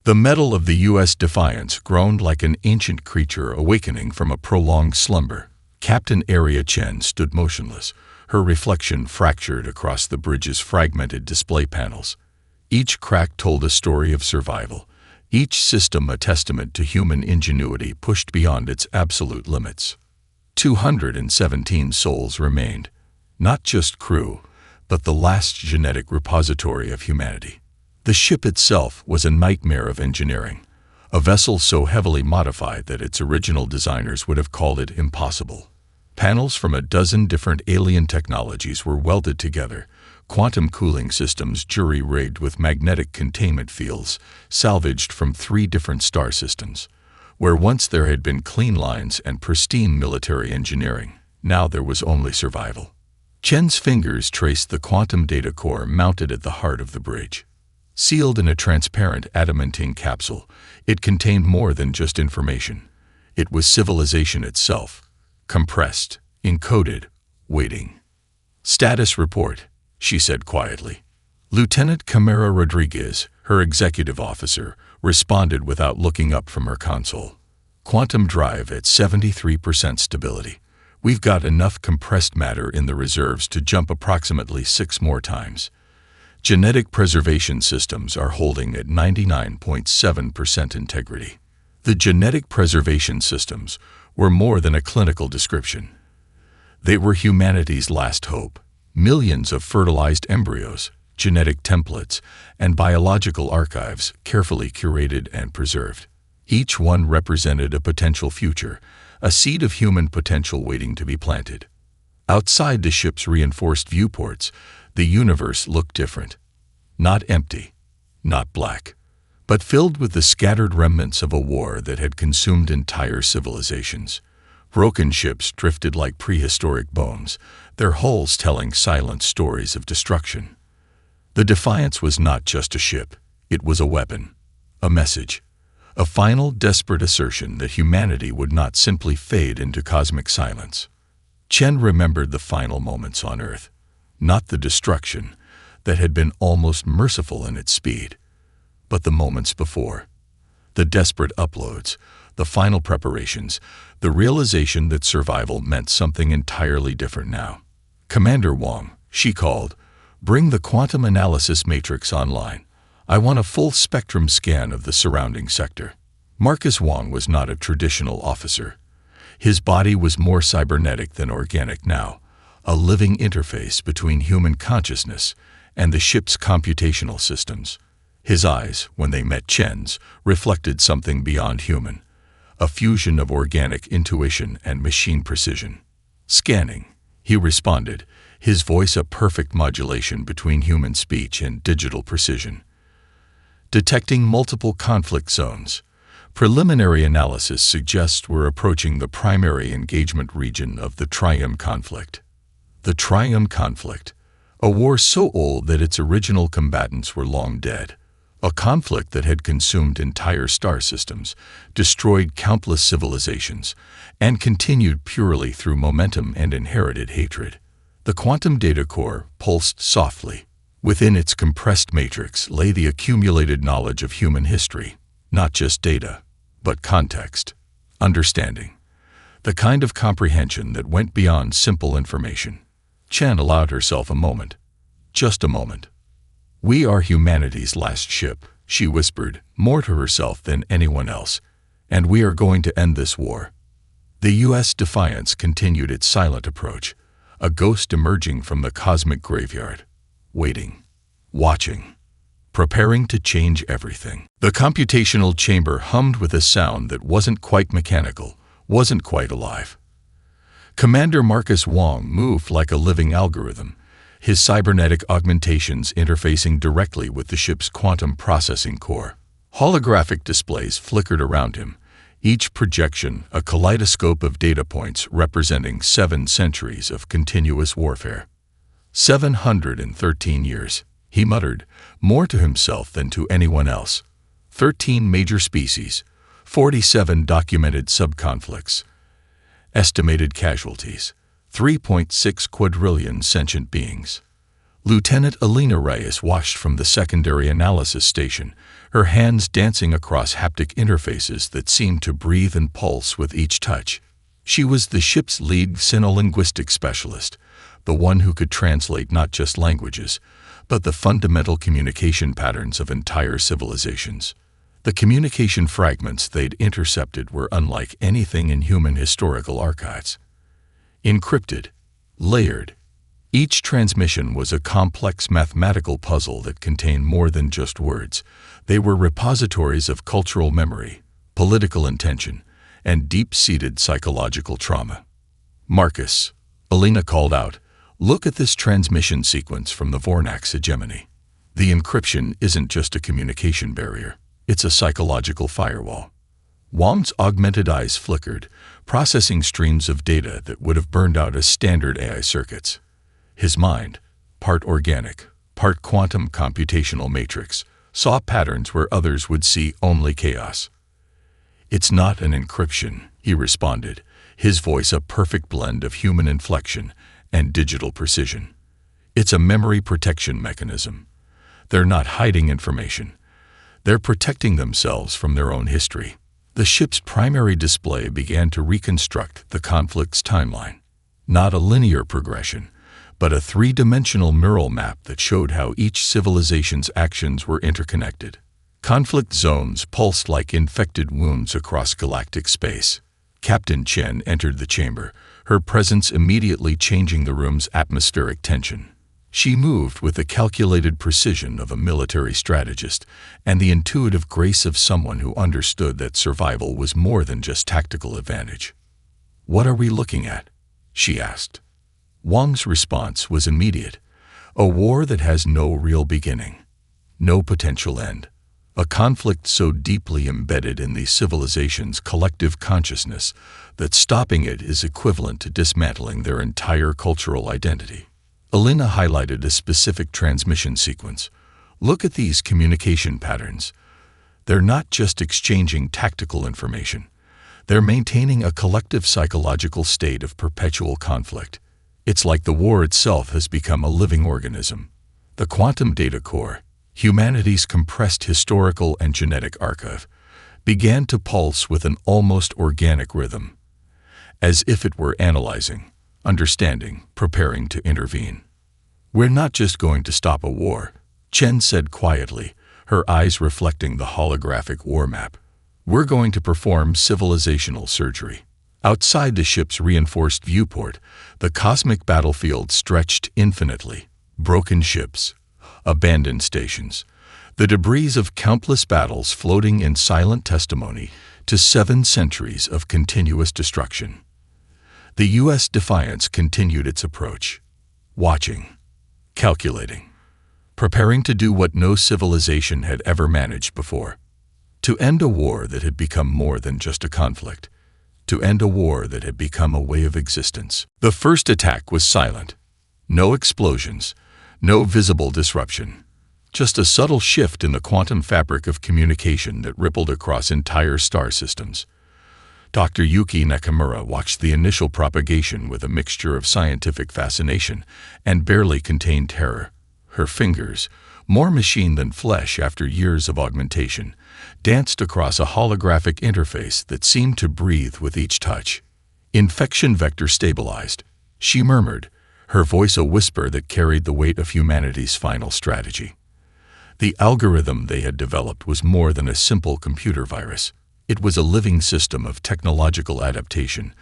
The metal of the U.S. Defiance groaned like an ancient creature awakening from a prolonged slumber. Captain Aria Chen stood motionless, her reflection fractured across the bridge's fragmented display panels. Each crack told a story of survival, each system a testament to human ingenuity pushed beyond its absolute limits. 217 souls remained, not just crew, but the last genetic repository of humanity. The ship itself was a nightmare of engineering, a vessel so heavily modified that its original designers would have called it impossible. Panels from a dozen different alien technologies were welded together, quantum cooling systems jury-rigged with magnetic containment fields salvaged from 3 different star systems. Where once there had been clean lines and pristine military engineering, now there was only survival. Chen's fingers traced the quantum data core mounted at the heart of the bridge. Sealed in a transparent adamantine capsule, it contained more than just information. It was civilization itself, compressed, encoded, waiting. "Status report," she said quietly. Lieutenant Camara Rodriguez, her executive officer, responded without looking up from her console. "Quantum drive at 73% stability. We've got enough compressed matter in the reserves to jump approximately 6 more times. Genetic preservation systems are holding at 99.7% integrity." The genetic preservation systems were more than a clinical description. They were humanity's last hope. Millions of fertilized embryos, genetic templates, and biological archives carefully curated and preserved. Each one represented a potential future, a seed of human potential waiting to be planted. Outside the ship's reinforced viewports, the universe looked different. Not empty, not black, but filled with the scattered remnants of a war that had consumed entire civilizations. Broken ships drifted like prehistoric bones, their hulls telling silent stories of destruction. The Defiance was not just a ship, it was a weapon, a message, a final desperate assertion that humanity would not simply fade into cosmic silence. Chen remembered the final moments on Earth, not the destruction that had been almost merciful in its speed, but the moments before. The desperate uploads, the final preparations, the realization that survival meant something entirely different now. "Commander Wong," she called, "bring the quantum analysis matrix online. I want a full spectrum scan of the surrounding sector." Marcus Wong was not a traditional officer. His body was more cybernetic than organic now, a living interface between human consciousness and the ship's computational systems. His eyes, when they met Chen's, reflected something beyond human, a fusion of organic intuition and machine precision. "Scanning," he responded, his voice a perfect modulation between human speech and digital precision. "Detecting multiple conflict zones. Preliminary analysis suggests we're approaching the primary engagement region of the Trium conflict." The Trium conflict, a war so old that its original combatants were long dead. A conflict that had consumed entire star systems, destroyed countless civilizations, and continued purely through momentum and inherited hatred. The quantum data core pulsed softly. Within its compressed matrix lay the accumulated knowledge of human history, not just data, but context, understanding, the kind of comprehension that went beyond simple information. Chen allowed herself a moment, just a moment. "We are humanity's last ship," she whispered, more to herself than anyone else, "and we are going to end this war." The U.S. Defiance continued its silent approach, a ghost emerging from the cosmic graveyard, waiting, watching, preparing to change everything. The computational chamber hummed with a sound that wasn't quite mechanical, wasn't quite alive. Commander Marcus Wong moved like a living algorithm, his cybernetic augmentations interfacing directly with the ship's quantum processing core. Holographic displays flickered around him, each projection a kaleidoscope of data points representing 7 centuries of continuous warfare. 713 years, he muttered, more to himself than to anyone else. 13 major species, 47 documented sub-conflicts. Estimated casualties, 3.6 quadrillion sentient beings. Lieutenant Alina Reyes watched from the secondary analysis station, her hands dancing across haptic interfaces that seemed to breathe and pulse with each touch. She was the ship's lead sinolinguistic specialist, the one who could translate not just languages, but the fundamental communication patterns of entire civilizations. The communication fragments they'd intercepted were unlike anything in human historical archives. Encrypted, layered, each transmission was a complex mathematical puzzle that contained more than just words. They were repositories of cultural memory, political intention, and deep-seated psychological trauma. "Marcus," Alina called out, "look at this transmission sequence from the Vornax hegemony. The encryption isn't just a communication barrier, it's a psychological firewall." Wong's augmented eyes flickered, processing streams of data that would have burned out as standard AI circuits. His mind, part organic, part quantum computational matrix, saw patterns where others would see only chaos. "It's not an encryption," he responded, his voice a perfect blend of human inflection and digital precision. "It's a memory protection mechanism. They're not hiding information. They're protecting themselves from their own history." The ship's primary display began to reconstruct the conflict's timeline. Not a linear progression, but a three-dimensional neural map that showed how each civilization's actions were interconnected. Conflict zones pulsed like infected wounds across galactic space. Captain Chen entered the chamber, her presence immediately changing the room's atmospheric tension. She moved with the calculated precision of a military strategist and the intuitive grace of someone who understood that survival was more than just tactical advantage. "What are we looking at?" she asked. Wong's response was immediate. "A war that has no real beginning, no potential end. A conflict so deeply embedded in these civilizations' collective consciousness that stopping it is equivalent to dismantling their entire cultural identity." Alina highlighted a specific transmission sequence. "Look at these communication patterns. They're not just exchanging tactical information. They're maintaining a collective psychological state of perpetual conflict. It's like the war itself has become a living organism." The quantum data core, humanity's compressed historical and genetic archive, began to pulse with an almost organic rhythm, as if it were analyzing, understanding, preparing to intervene. "We're not just going to stop a war," Chen said quietly, her eyes reflecting the holographic war map. "We're going to perform civilizational surgery." Outside the ship's reinforced viewport, the cosmic battlefield stretched infinitely. Broken ships, abandoned stations, the debris of countless battles floating in silent testimony to 7 centuries of continuous destruction. The U.S. Defiance continued its approach, watching, calculating, preparing to do what no civilization had ever managed before. To end a war that had become more than just a conflict. To end a war that had become a way of existence. The first attack was silent. No explosions, no visible disruption. Just a subtle shift in the quantum fabric of communication that rippled across entire star systems. Dr. Yuki Nakamura watched the initial propagation with a mixture of scientific fascination and barely contained terror. Her fingers, more machine than flesh after years of augmentation, danced across a holographic interface that seemed to breathe with each touch. "Infection vector stabilized," she murmured, her voice a whisper that carried the weight of humanity's final strategy. The algorithm they had developed was more than a simple computer virus. It was a living system of technological adaptation,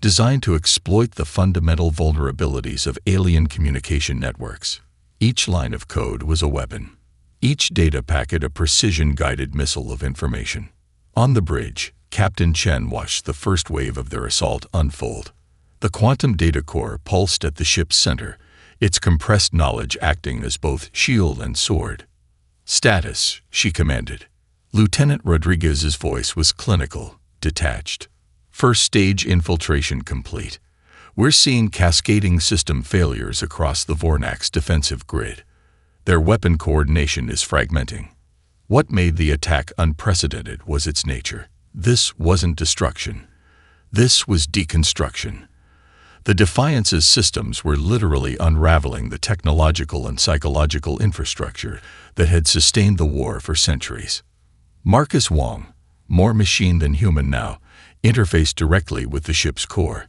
designed to exploit the fundamental vulnerabilities of alien communication networks. Each line of code was a weapon. Each data packet a precision-guided missile of information. On the bridge, Captain Chen watched the first wave of their assault unfold. The quantum data core pulsed at the ship's center, its compressed knowledge acting as both shield and sword. "Status," she commanded. Lieutenant Rodriguez's voice was clinical, detached. "First stage infiltration complete. We're seeing cascading system failures across the Vornax defensive grid. Their weapon coordination is fragmenting. What made the attack unprecedented was its nature. This wasn't destruction. This was deconstruction. The Defiance's systems were literally unraveling the technological and psychological infrastructure that had sustained the war for centuries. Marcus Wong, more machine than human now, interfaced directly with the ship's core.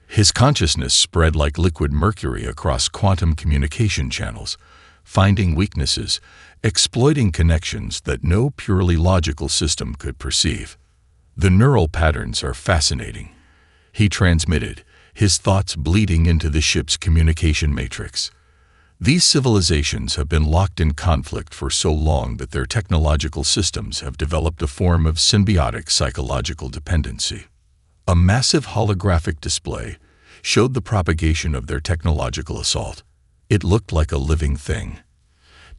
His consciousness spread like liquid mercury across quantum communication channels, finding weaknesses, exploiting connections that no purely logical system could perceive. The neural patterns are fascinating, he transmitted, his thoughts bleeding into the ship's communication matrix. These civilizations have been locked in conflict for so long that their technological systems have developed a form of symbiotic psychological dependency. A massive holographic display showed the propagation of their technological assault. It looked like a living thing.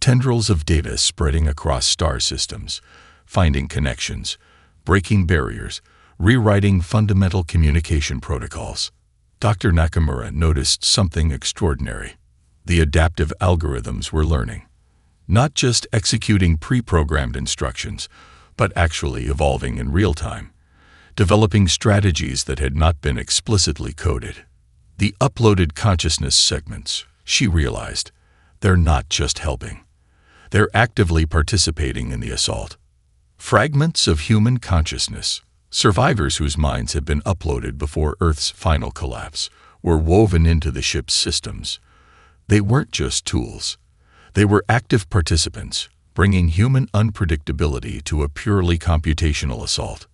Tendrils of data spreading across star systems, finding connections, breaking barriers, rewriting fundamental communication protocols. Dr. Nakamura noticed something extraordinary. The adaptive algorithms were learning, not just executing pre-programmed instructions, but actually evolving in real time, developing strategies that had not been explicitly coded. The uploaded consciousness segments, she realized, they're not just helping. They're actively participating in the assault. Fragments of human consciousness, survivors whose minds had been uploaded before Earth's final collapse, were woven into the ship's systems. They weren't just tools. They were active participants, bringing human unpredictability to a purely computational assault.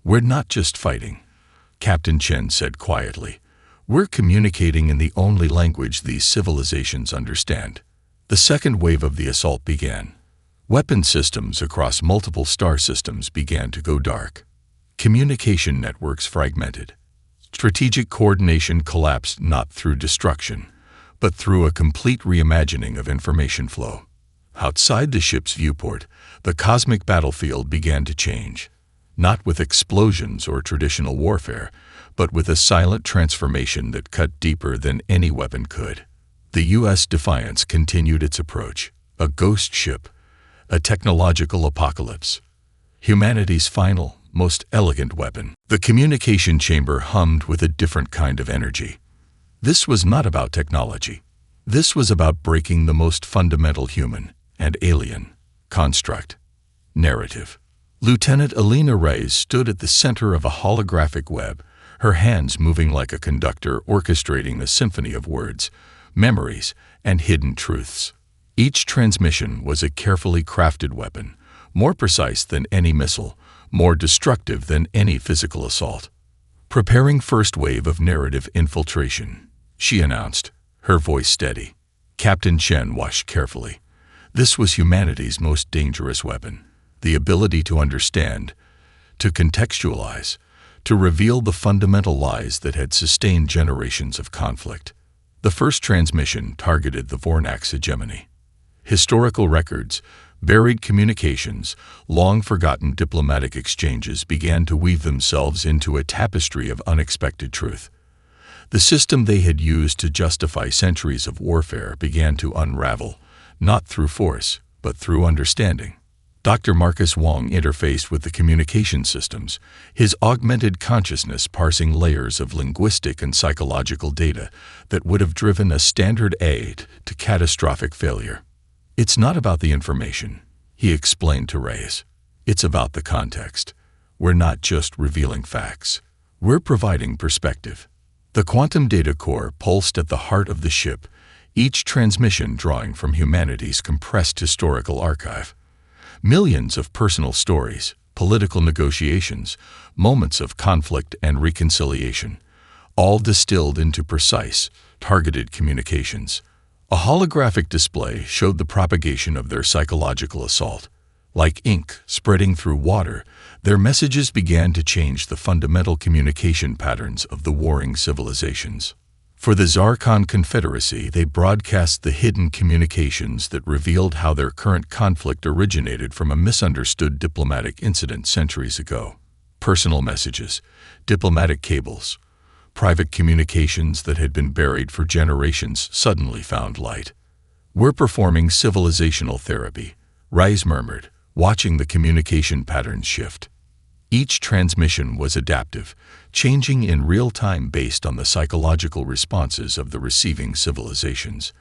"We're not just fighting," Captain Chen said quietly. "We're communicating in the only language these civilizations understand." The second wave of the assault began. Weapon systems across multiple star systems began to go dark. Communication networks fragmented. Strategic coordination collapsed not through destruction, but through a complete reimagining of information flow. Outside the ship's viewport, the cosmic battlefield began to change, not with explosions or traditional warfare, but with a silent transformation that cut deeper than any weapon could. The U.S. Defiance continued its approach, a ghost ship, a technological apocalypse, humanity's final, most elegant weapon. The communication chamber hummed with a different kind of energy. This was not about technology. This was about breaking the most fundamental human and alien construct, narrative. Lieutenant Alina Reyes stood at the center of a holographic web, her hands moving like a conductor orchestrating a symphony of words, memories, and hidden truths. Each transmission was a carefully crafted weapon, more precise than any missile, more destructive than any physical assault. "Preparing first wave of narrative infiltration," she announced, her voice steady. Captain Chen watched carefully. This was humanity's most dangerous weapon, the ability to understand, to contextualize, to reveal the fundamental lies that had sustained generations of conflict. The first transmission targeted the Vornax hegemony. Historical records, buried communications, long-forgotten diplomatic exchanges began to weave themselves into a tapestry of unexpected truth. The system they had used to justify centuries of warfare began to unravel, not through force, but through understanding. Dr. Marcus Wong interfaced with the communication systems, his augmented consciousness parsing layers of linguistic and psychological data that would have driven a standard A to catastrophic failure. "It's not about the information," he explained to Reyes. "It's about the context. We're not just revealing facts. We're providing perspective." The quantum data core pulsed at the heart of the ship, each transmission drawing from humanity's compressed historical archive. Millions of personal stories, political negotiations, moments of conflict and reconciliation, all distilled into precise, targeted communications. A holographic display showed the propagation of their psychological assault. Like ink spreading through water, their messages began to change the fundamental communication patterns of the warring civilizations. For the Zarkon Confederacy, they broadcast the hidden communications that revealed how their current conflict originated from a misunderstood diplomatic incident centuries ago. Personal messages, diplomatic cables, private communications that had been buried for generations suddenly found light. "We're performing civilizational therapy," Reyes murmured, watching the communication patterns shift. Each transmission was adaptive, changing in real time based on the psychological responses of the receiving civilizations.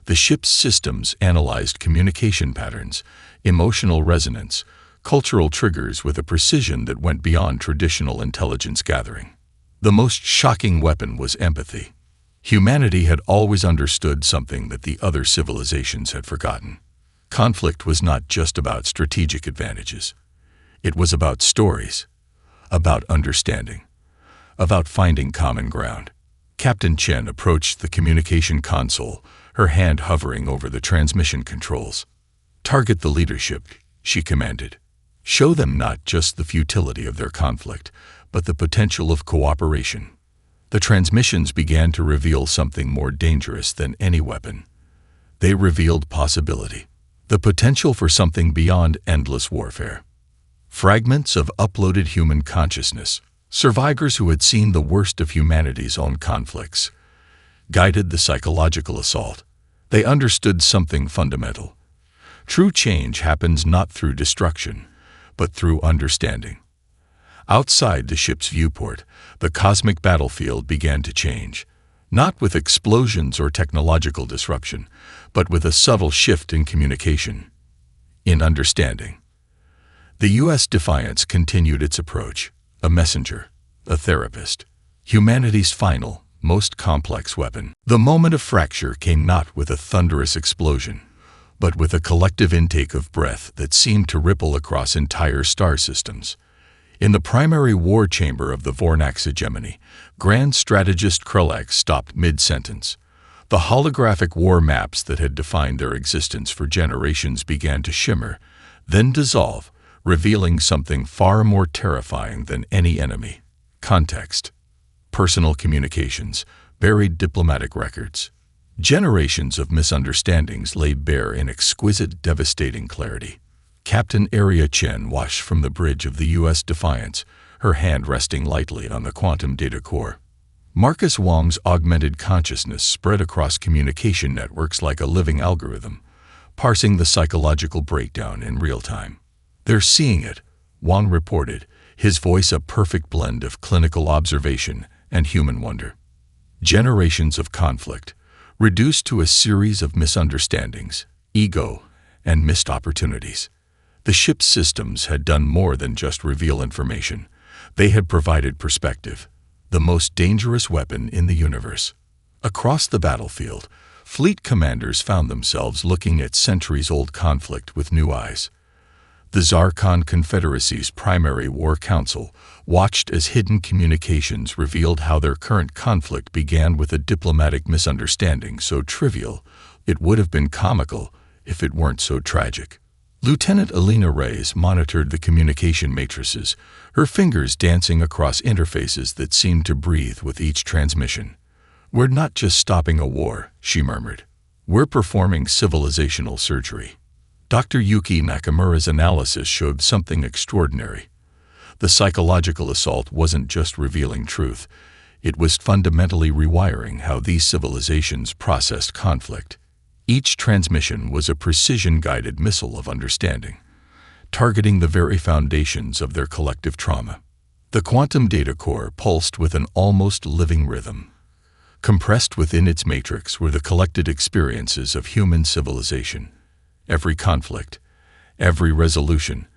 The ship's systems analyzed communication patterns, emotional resonance, cultural triggers with a precision that went beyond traditional intelligence gathering. The most shocking weapon was empathy. Humanity had always understood something that the other civilizations had forgotten. Conflict was not just about strategic advantages. It was about stories, about understanding, about finding common ground. Captain Chen approached the communication console, her hand hovering over the transmission controls. "Target the leadership," she commanded. "Show them not just the futility of their conflict, but the potential of cooperation." The transmissions began to reveal something more dangerous than any weapon. They revealed possibility, the potential for something beyond endless warfare. Fragments of uploaded human consciousness, survivors who had seen the worst of humanity's own conflicts, guided the psychological assault. They understood something fundamental. True change happens not through destruction, but through understanding. Outside the ship's viewport, the cosmic battlefield began to change, not with explosions or technological disruption, but with a subtle shift in communication, in understanding. The U.S. Defiance continued its approach, a messenger, a therapist, humanity's final, most complex weapon. The moment of fracture came not with a thunderous explosion, but with a collective intake of breath that seemed to ripple across entire star systems. In the primary war chamber of the Vornax hegemony, Grand Strategist Krulak stopped mid-sentence. The holographic war maps that had defined their existence for generations began to shimmer, then dissolve, revealing something far more terrifying than any enemy. Context. Personal communications, buried diplomatic records. Generations of misunderstandings laid bare in exquisite, devastating clarity. Captain Area Chen watched from the bridge of the U.S. Defiance, her hand resting lightly on the quantum data core. Marcus Wong's augmented consciousness spread across communication networks like a living algorithm, parsing the psychological breakdown in real time. "They're seeing it," Wong reported, his voice a perfect blend of clinical observation and human wonder. Generations of conflict, reduced to a series of misunderstandings, ego, and missed opportunities. The ship's systems had done more than just reveal information. They had provided perspective, the most dangerous weapon in the universe. Across the battlefield, fleet commanders found themselves looking at centuries-old conflict with new eyes. The Zarkon Confederacy's primary war council watched as hidden communications revealed how their current conflict began with a diplomatic misunderstanding so trivial it would have been comical if it weren't so tragic. Lieutenant Alina Reyes monitored the communication matrices, her fingers dancing across interfaces that seemed to breathe with each transmission. "We're not just stopping a war," she murmured. "We're performing civilizational surgery." Dr. Yuki Nakamura's analysis showed something extraordinary. The psychological assault wasn't just revealing truth, it was fundamentally rewiring how these civilizations processed conflict. Each transmission was a precision-guided missile of understanding, targeting the very foundations of their collective trauma. The quantum data core pulsed with an almost living rhythm. Compressed within its matrix were the collected experiences of human civilization. Every conflict, every resolution,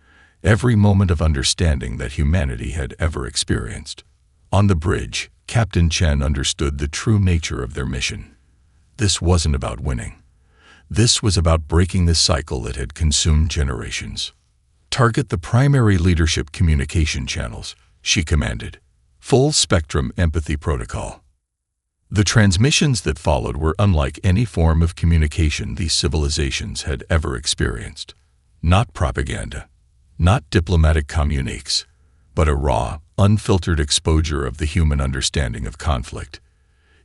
every moment of understanding that humanity had ever experienced. On the bridge, Captain Chen understood the true nature of their mission. This wasn't about winning. This was about breaking the cycle that had consumed generations. "Target the primary leadership communication channels," she commanded. Full-spectrum empathy protocol. The transmissions that followed were unlike any form of communication these civilizations had ever experienced. Not propaganda, not diplomatic communiques, but a raw, unfiltered exposure of the human understanding of conflict.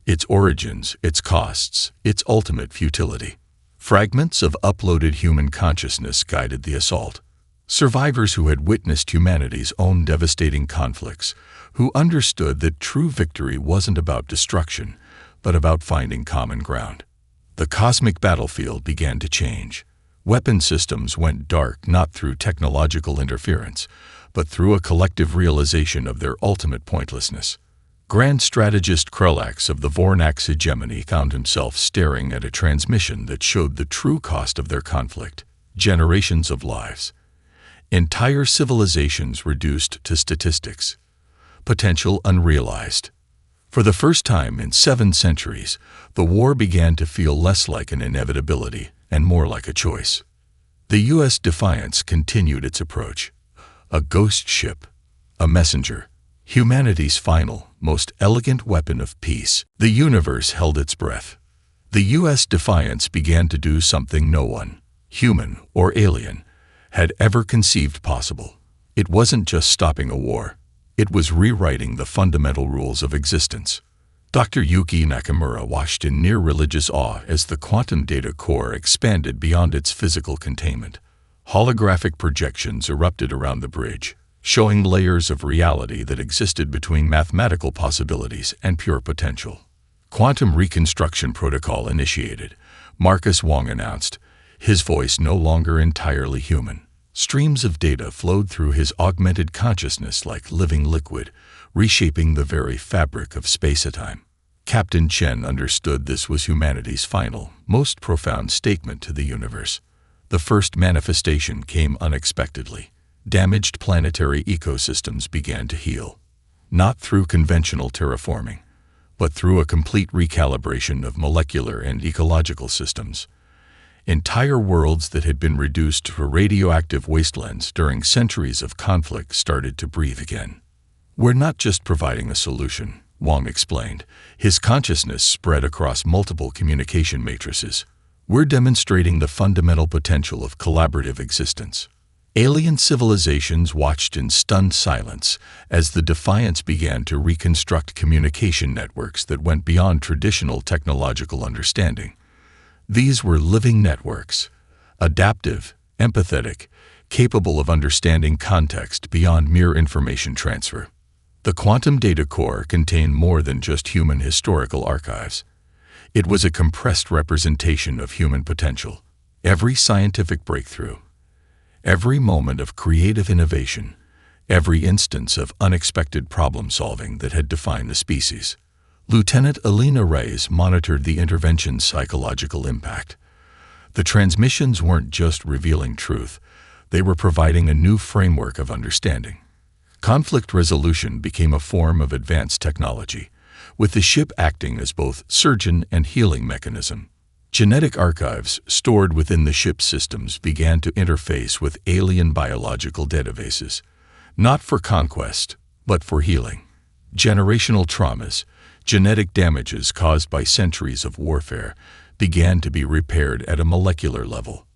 Its origins, its costs, its ultimate futility. Fragments of uploaded human consciousness guided the assault. Survivors who had witnessed humanity's own devastating conflicts, who understood that true victory wasn't about destruction, but about finding common ground. The cosmic battlefield began to change. Weapon systems went dark not through technological interference, but through a collective realization of their ultimate pointlessness. Grand strategist Krulax of the Vornax hegemony found himself staring at a transmission that showed the true cost of their conflict: generations of lives. Entire civilizations reduced to statistics. Potential unrealized. For the first time in 7 centuries, the war began to feel less like an inevitability and more like a choice. The U.S. Defiance continued its approach. A ghost ship, a messenger, humanity's final, most elegant weapon of peace. The universe held its breath. The U.S. Defiance began to do something no one, human or alien, had ever conceived possible. It wasn't just stopping a war. It was rewriting the fundamental rules of existence. Dr. Yuki Nakamura watched in near religious awe as the quantum data core expanded beyond its physical containment. Holographic projections erupted around the bridge, showing layers of reality that existed between mathematical possibilities and pure potential. Quantum reconstruction protocol initiated, Marcus Wong announced, his voice no longer entirely human. Streams of data flowed through his augmented consciousness like living liquid, reshaping the very fabric of space-time. Captain Chen understood this was humanity's final, most profound statement to the universe. The first manifestation came unexpectedly. Damaged planetary ecosystems began to heal, not through conventional terraforming, but through a complete recalibration of molecular and ecological systems. Entire worlds that had been reduced to radioactive wastelands during centuries of conflict started to breathe again. "We're not just providing a solution," Wong explained. His consciousness spread across multiple communication matrices. "We're demonstrating the fundamental potential of collaborative existence." Alien civilizations watched in stunned silence as the Defiance began to reconstruct communication networks that went beyond traditional technological understanding. These were living networks, adaptive, empathetic, capable of understanding context beyond mere information transfer. The quantum data core contained more than just human historical archives. It was a compressed representation of human potential. Every scientific breakthrough, every moment of creative innovation, every instance of unexpected problem-solving that had defined the species. Lieutenant Alina Reyes monitored the intervention's psychological impact. The transmissions weren't just revealing truth, they were providing a new framework of understanding. Conflict resolution became a form of advanced technology, with the ship acting as both surgeon and healing mechanism. Genetic archives stored within the ship's systems began to interface with alien biological databases, not for conquest, but for healing. Generational traumas, genetic damages caused by centuries of warfare, began to be repaired at a molecular level.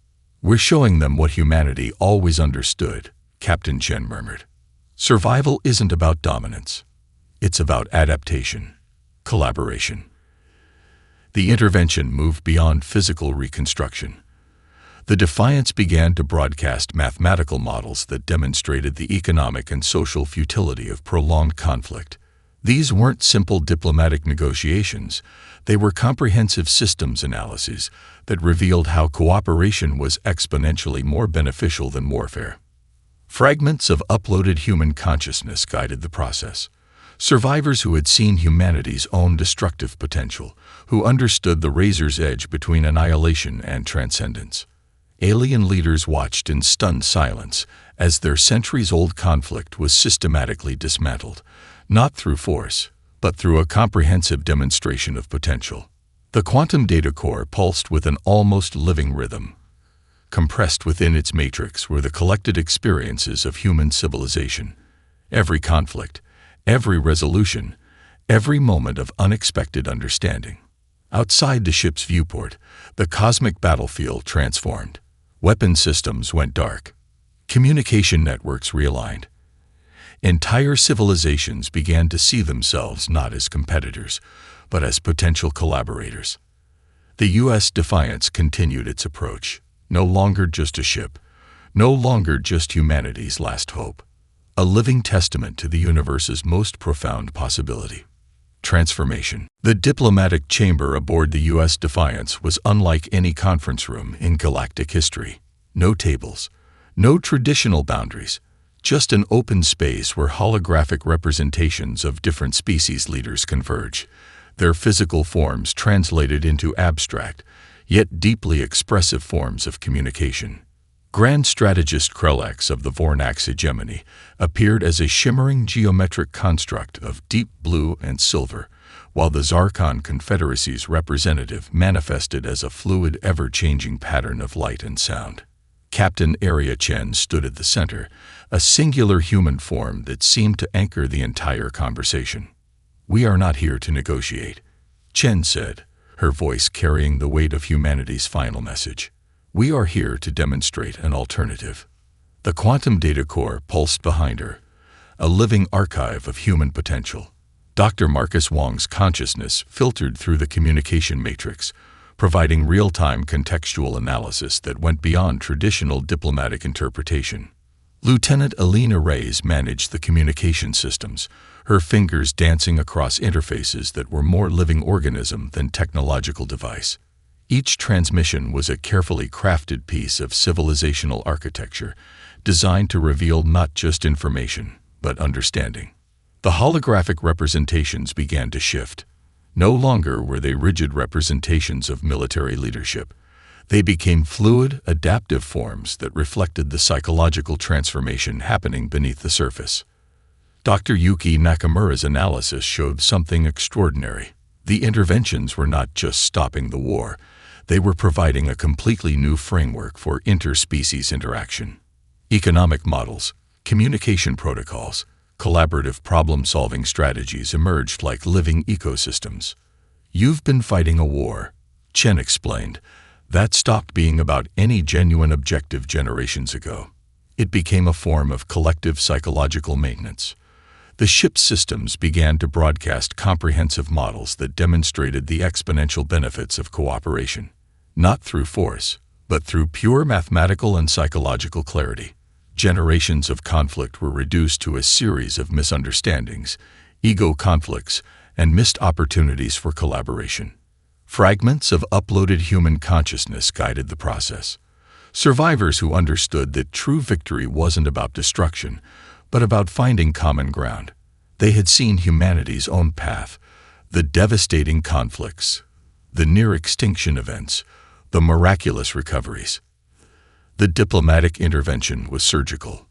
"We're showing them what humanity always understood," Captain Chen murmured. "Survival isn't about dominance. It's about adaptation, collaboration." The intervention moved beyond physical reconstruction. The Defiance began to broadcast mathematical models that demonstrated the economic and social futility of prolonged conflict. These weren't simple diplomatic negotiations, they were comprehensive systems analyses that revealed how cooperation was exponentially more beneficial than warfare. Fragments of uploaded human consciousness guided the process. Survivors who had seen humanity's own destructive potential, who understood the razor's edge between annihilation and transcendence. Alien leaders watched in stunned silence as their centuries-old conflict was systematically dismantled, not through force, but through a comprehensive demonstration of potential. The quantum data core pulsed with an almost living rhythm. Compressed within its matrix were the collected experiences of human civilization. Every conflict, every resolution, every moment of unexpected understanding. Outside the ship's viewport, the cosmic battlefield transformed. Weapon systems went dark. Communication networks realigned. Entire civilizations began to see themselves not as competitors, but as potential collaborators. The U.S. Defiance continued its approach, no longer just a ship, no longer just humanity's last hope, a living testament to the universe's most profound possibility: transformation. The diplomatic chamber aboard the U.S. Defiance was unlike any conference room in galactic history. No tables, no traditional boundaries, just an open space where holographic representations of different species leaders converge, their physical forms translated into abstract, yet deeply expressive forms of communication. Grand Strategist Krellex of the Vornax hegemony appeared as a shimmering geometric construct of deep blue and silver, while the Zarkon Confederacy's representative manifested as a fluid, ever-changing pattern of light and sound. Captain Area Chen stood at the center, a singular human form that seemed to anchor the entire conversation. "We are not here to negotiate," Chen said, her voice carrying the weight of humanity's final message. "We are here to demonstrate an alternative." The quantum data core pulsed behind her, a living archive of human potential. Dr. Marcus Wong's consciousness filtered through the communication matrix, providing real-time contextual analysis that went beyond traditional diplomatic interpretation. Lieutenant Alina Reyes managed the communication systems, her fingers dancing across interfaces that were more living organism than technological device. Each transmission was a carefully crafted piece of civilizational architecture, designed to reveal not just information, but understanding. The holographic representations began to shift. No longer were they rigid representations of military leadership. They became fluid, adaptive forms that reflected the psychological transformation happening beneath the surface. Dr. Yuki Nakamura's analysis showed something extraordinary. The interventions were not just stopping the war, they were providing a completely new framework for interspecies interaction. Economic models, communication protocols, collaborative problem-solving strategies emerged like living ecosystems. "You've been fighting a war," Chen explained, "that stopped being about any genuine objective generations ago. It became a form of collective psychological maintenance." The ship's systems began to broadcast comprehensive models that demonstrated the exponential benefits of cooperation, not through force, but through pure mathematical and psychological clarity. Generations of conflict were reduced to a series of misunderstandings, ego conflicts, and missed opportunities for collaboration. Fragments of uploaded human consciousness guided the process. Survivors who understood that true victory wasn't about destruction, but about finding common ground. They had seen humanity's own path, the devastating conflicts, the near-extinction events, the miraculous recoveries. The diplomatic intervention was surgical,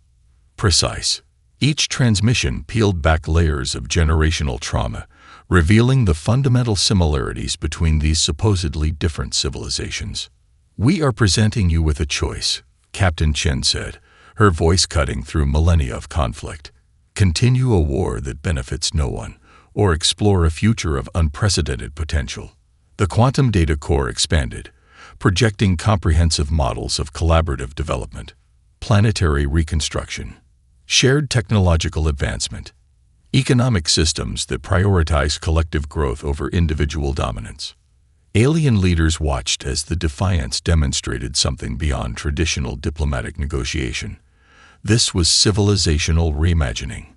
precise. Each transmission peeled back layers of generational trauma, revealing the fundamental similarities between these supposedly different civilizations. "We are presenting you with a choice," Captain Chen said, her voice cutting through millennia of conflict. "Continue a war that benefits no one, or explore a future of unprecedented potential." The quantum data core expanded, projecting comprehensive models of collaborative development, planetary reconstruction, shared technological advancement, economic systems that prioritize collective growth over individual dominance. Alien leaders watched as the Defiance demonstrated something beyond traditional diplomatic negotiation. This was civilizational reimagining,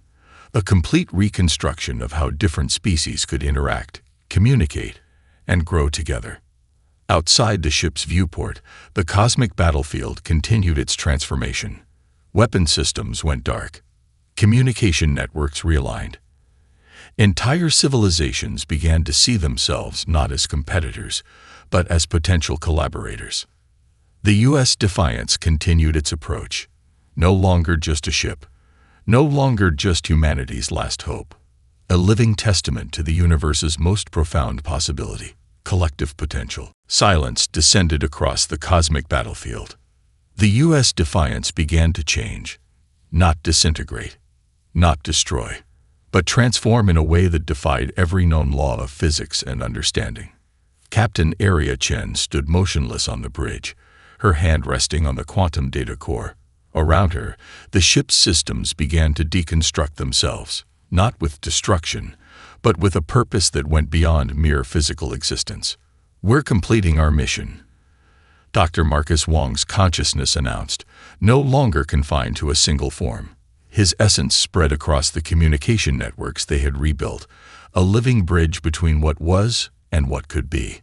a complete reconstruction of how different species could interact, communicate, and grow together. Outside the ship's viewport, the cosmic battlefield continued its transformation. Weapon systems went dark. Communication networks realigned. Entire civilizations began to see themselves not as competitors, but as potential collaborators. The U.S. Defiance continued its approach. No longer just a ship. No longer just humanity's last hope. A living testament to the universe's most profound possibility, collective potential. Silence descended across the cosmic battlefield. The U.S. Defiance began to change, not disintegrate, not destroy, but transform in a way that defied every known law of physics and understanding. Captain Area Chen stood motionless on the bridge, her hand resting on the quantum data core. Around her, the ship's systems began to deconstruct themselves, not with destruction, but with a purpose that went beyond mere physical existence. "We're completing our mission," Dr. Marcus Wong's consciousness announced, no longer confined to a single form. His essence spread across the communication networks they had rebuilt, a living bridge between what was and what could be.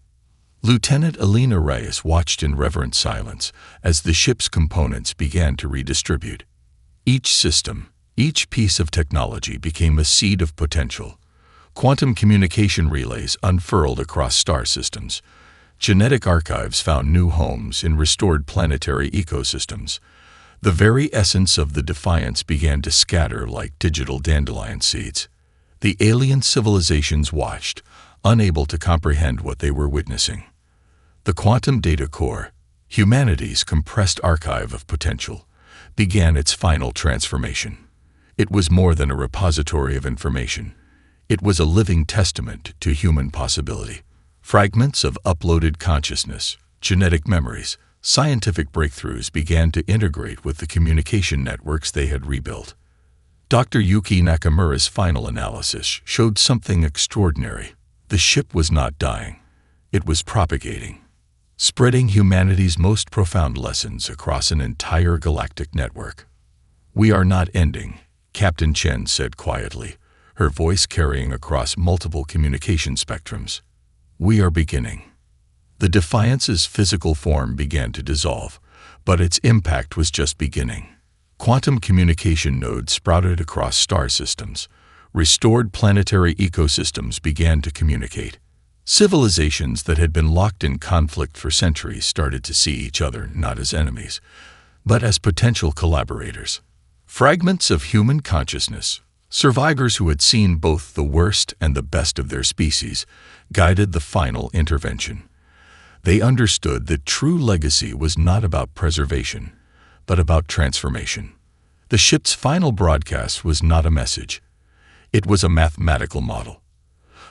Lieutenant Alina Reyes watched in reverent silence as the ship's components began to redistribute. Each system, each piece of technology became a seed of potential. Quantum communication relays unfurled across star systems. Genetic archives found new homes in restored planetary ecosystems. The very essence of the Defiance began to scatter like digital dandelion seeds. The alien civilizations watched, unable to comprehend what they were witnessing. The quantum data core, humanity's compressed archive of potential, began its final transformation. It was more than a repository of information. It was a living testament to human possibility. Fragments of uploaded consciousness, genetic memories, scientific breakthroughs began to integrate with the communication networks they had rebuilt. Dr. Yuki Nakamura's final analysis showed something extraordinary. The ship was not dying. It was propagating, spreading humanity's most profound lessons across an entire galactic network. "We are not ending," Captain Chen said quietly, her voice carrying across multiple communication spectrums. "We are beginning." The Defiance's physical form began to dissolve, but its impact was just beginning. Quantum communication nodes sprouted across star systems. Restored planetary ecosystems began to communicate. Civilizations that had been locked in conflict for centuries started to see each other not as enemies, but as potential collaborators. Fragments of human consciousness, survivors who had seen both the worst and the best of their species, guided the final intervention. They understood that true legacy was not about preservation, but about transformation. The ship's final broadcast was not a message. It was a mathematical model,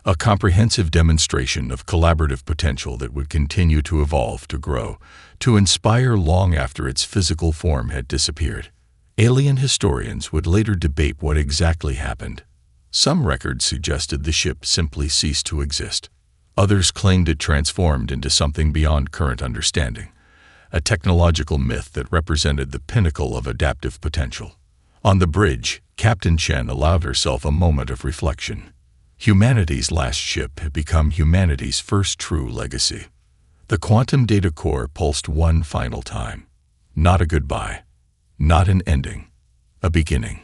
a comprehensive demonstration of collaborative potential that would continue to evolve, to grow, to inspire long after its physical form had disappeared. Alien historians would later debate what exactly happened. Some records suggested the ship simply ceased to exist. Others claimed it transformed into something beyond current understanding, a technological myth that represented the pinnacle of adaptive potential. On the bridge, Captain Chen allowed herself a moment of reflection. Humanity's last ship had become humanity's first true legacy. The quantum data core pulsed one final time. Not a goodbye. Not an ending. A beginning.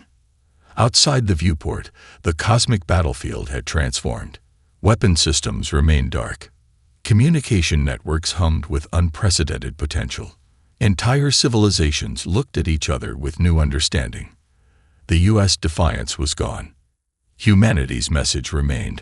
Outside the viewport, the cosmic battlefield had transformed. Weapon systems remained dark. Communication networks hummed with unprecedented potential. Entire civilizations looked at each other with new understanding. The U.S. Defiance was gone. Humanity's message remained.